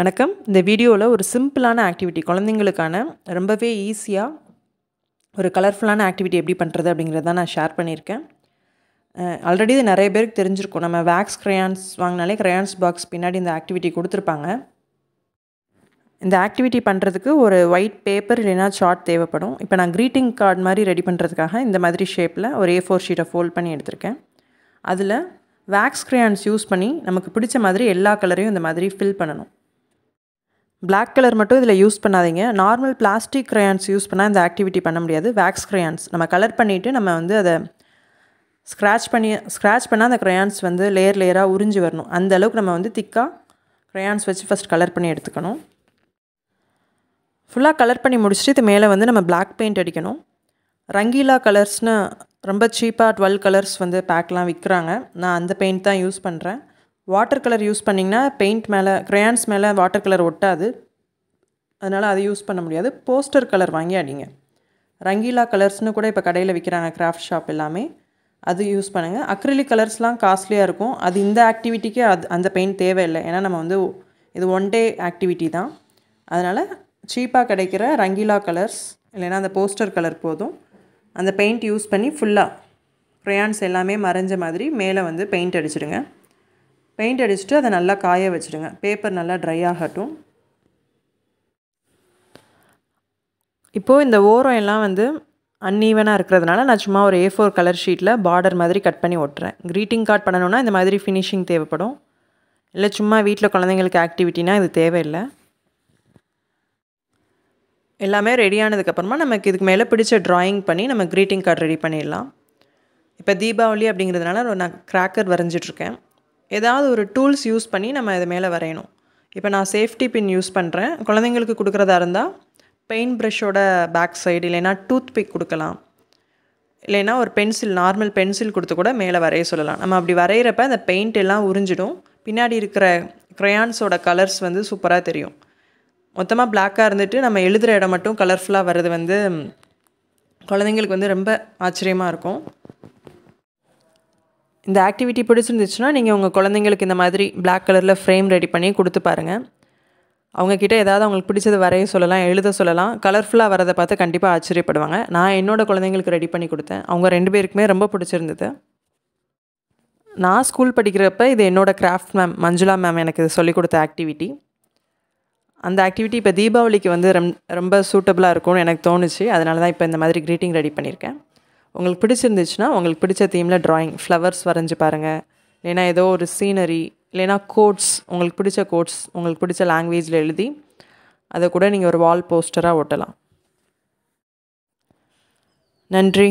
வணக்கம். இந்த வீடியோவில் ஒரு சிம்பிளான ஆக்டிவிட்டி குழந்தைங்களுக்கான ரொம்பவே ஈஸியாக ஒரு கலர்ஃபுல்லான ஆக்டிவிட்டி எப்படி பண்ணுறது அப்படிங்கிறத நான் ஷேர் பண்ணியிருக்கேன். ஆல்ரெடி இது நிறைய பேருக்கு தெரிஞ்சிருக்கும். நம்ம வேக்ஸ் க்ரையான்ஸ் வாங்கினாலே க்ரையான்ஸ் பாக்ஸ் பின்னாடி இந்த ஆக்டிவிட்டி கொடுத்துருப்பாங்க. இந்த ஆக்டிவிட்டி பண்ணுறதுக்கு ஒரு ஒயிட் பேப்பர் இல்லைனா சார்ட் தேவைப்படும். இப்போ நான் க்ரீட்டிங் கார்டு மாதிரி ரெடி பண்ணுறதுக்காக இந்த மாதிரி ஷேப்பில் ஒரு A4 ஷீட்டை ஃபோல்ட் பண்ணி எடுத்திருக்கேன். அதில் வேக்ஸ் க்ரையான்ஸ் யூஸ் பண்ணி நமக்கு பிடிச்ச மாதிரி எல்லா கலரையும் இந்த மாதிரி ஃபில் பண்ணணும். Black கலர் மட்டும் இதில் யூஸ் பண்ணாதீங்க. நார்மல் பிளாஸ்டிக் க்ரையான்ஸ் யூஸ் பண்ணால் இந்த ஆக்டிவிட்டி பண்ண முடியாது. வேக்ஸ் க்ரையான்ஸ் நம்ம கலர் பண்ணிவிட்டு நம்ம வந்து அதை ஸ்க்ராட்ச் பண்ணால் அந்த க்ரையான்ஸ் வந்து லேயராக உறிஞ்சி வரணும். அந்த அளவுக்கு நம்ம வந்து திக்காக க்ரையான்ஸ் வச்சு ஃபஸ்ட் கலர் பண்ணி எடுத்துக்கணும். ஃபுல்லாக கலர் பண்ணி முடிச்சுட்டு இது மேலே வந்து நம்ம பிளாக் பெயிண்ட் அடிக்கணும். ரங்கீலா கலர்ஸ்னு ரொம்ப சீப்பாக 12 கலர்ஸ் வந்து பேக்லாம் விற்கிறாங்க. நான் அந்த பெயிண்ட் தான் யூஸ் பண்ணுறேன். வாட்டர் கலர் யூஸ் பண்ணிங்கன்னா பெயிண்ட் மேலே க்ரையான்ஸ் மேலே வாட்டர் கலர் ஒட்டாது, அதனால் அதை யூஸ் பண்ண முடியாது. போஸ்டர் கலர் வாங்கி அடிங்க. ரங்கீலா கலர்ஸ்னு கூட இப்போ கடையில் விற்கிறாங்க, கிராஃப்ட் ஷாப் எல்லாமே, அது யூஸ் பண்ணுங்கள். அக்ரிலிக் கலர்ஸ்லாம் காஸ்ட்லியாக இருக்கும். அது இந்த ஆக்டிவிட்டிக்கு அந்த பெயிண்ட் தேவையில்லை. ஏன்னா நம்ம வந்து இது ஒன் டே ஆக்டிவிட்டி தான். அதனால் சீப்பாக கிடைக்கிற ரங்கீலா கலர்ஸ் இல்லைன்னா அந்த போஸ்டர் கலர் போதும். அந்த பெயிண்ட் யூஸ் பண்ணி ஃபுல்லாக க்ரையான்ஸ் எல்லாமே மறைஞ்ச மாதிரி மேலே வந்து பெயிண்ட் அடிச்சிடுங்க. பெயிண்ட் அடிச்சுட்டு அதை நல்லா காய வச்சுடுங்க. பேப்பர் நல்லா ட்ரை ஆகட்டும். இப்போது இந்த ஓரம் எல்லாம் வந்து அன்ஈவனாக இருக்கிறதுனால நான் சும்மா ஒரு A4 கலர் ஷீட்டில் பார்டர் மாதிரி கட் பண்ணி ஒட்டுறேன். க்ரீட்டிங் கார்டு பண்ணணுன்னா இந்த மாதிரி ஃபினிஷிங் தேவைப்படும். இல்லை சும்மா வீட்டில் குழந்தைங்களுக்கு ஆக்டிவிட்டினா இது தேவையில்லை. எல்லாமே ரெடியானதுக்கப்புறமா நமக்கு இதுக்கு மேலே பிடிச்ச ட்ராயிங் பண்ணி நம்ம க்ரீட்டிங் கார்டு ரெடி பண்ணிடலாம். இப்போ தீபாவளி அப்படிங்கிறதுனால நான் கிராக்கர் வரைஞ்சிட்ருக்கேன். ஏதாவது ஒரு டூல்ஸ் யூஸ் பண்ணி நம்ம இது மேலே வரையணும். இப்போ நான் சேஃப்டி பின் யூஸ் பண்ணுறேன். குழந்தைங்களுக்கு கொடுக்குறதா இருந்தால் பெயிண்ட் ப்ரஷோட பேக் சைடு இல்லைனா டூத் பிக் கொடுக்கலாம். இல்லைனா ஒரு பென்சில், நார்மல் பென்சில் கொடுத்து கூட மேலே வரைய சொல்லலாம். நம்ம அப்படி வரைகிறப்ப அந்த பெயிண்ட் எல்லாம் உறிஞ்சிடும். பின்னாடி இருக்கிற க்ரையான்ஸோட கலர்ஸ் வந்து சூப்பராக தெரியும். மொத்தமாக பிளாக்காக இருந்துட்டு நம்ம எழுதுகிற இடம் மட்டும் கலர்ஃபுல்லாக வர்றது வந்து குழந்தைங்களுக்கு வந்து ரொம்ப ஆச்சரியமாக இருக்கும். இந்த ஆக்டிவிட்டி பிடிச்சிருந்துச்சுன்னா நீங்கள் உங்கள் குழந்தைங்களுக்கு இந்த மாதிரி பிளாக் கலரில் ஃப்ரேம் ரெடி பண்ணி கொடுத்து பாருங்கள். அவங்கக்கிட்ட ஏதாவது அவங்களுக்கு பிடிச்சது வரைய சொல்லலாம், எழுத சொல்லலாம். கலர்ஃபுல்லாக வரதை பார்த்து கண்டிப்பாக ஆச்சரியப்படுவாங்க. நான் என்னோடய குழந்தைங்களுக்கு ரெடி பண்ணி கொடுத்தேன். அவங்க 2 பேருக்குமே ரொம்ப பிடிச்சிருந்தது. நான் ஸ்கூல் படிக்கிறப்ப இது என்னோடய கிராஃப்ட் மேம் மஞ்சுளா மேம் எனக்கு இது சொல்லிக் கொடுத்த ஆக்டிவிட்டி. அந்த ஆக்டிவிட்டி இப்போ தீபாவளிக்கு வந்து ரொம்ப சூட்டபுளாக இருக்கும்னு எனக்கு தோணுச்சு. அதனால தான் இப்போ இந்த மாதிரி க்ரீட்டிங் ரெடி பண்ணியிருக்கேன். உங்களுக்கு பிடிச்சிருந்துச்சுன்னா உங்களுக்கு பிடிச்ச தீமில் ட்ராயிங் ஃப்ளவர்ஸ் வரைஞ்சி பாருங்கள். இல்லைனா ஏதோ ஒரு சீனரி இல்லைனா கோட்ஸ், உங்களுக்கு பிடிச்ச கோட்ஸ் உங்களுக்கு பிடிச்ச லாங்குவேஜில் எழுதி அதை கூட நீங்கள் ஒரு வால் போஸ்டராக ஒட்டலாம். நன்றி.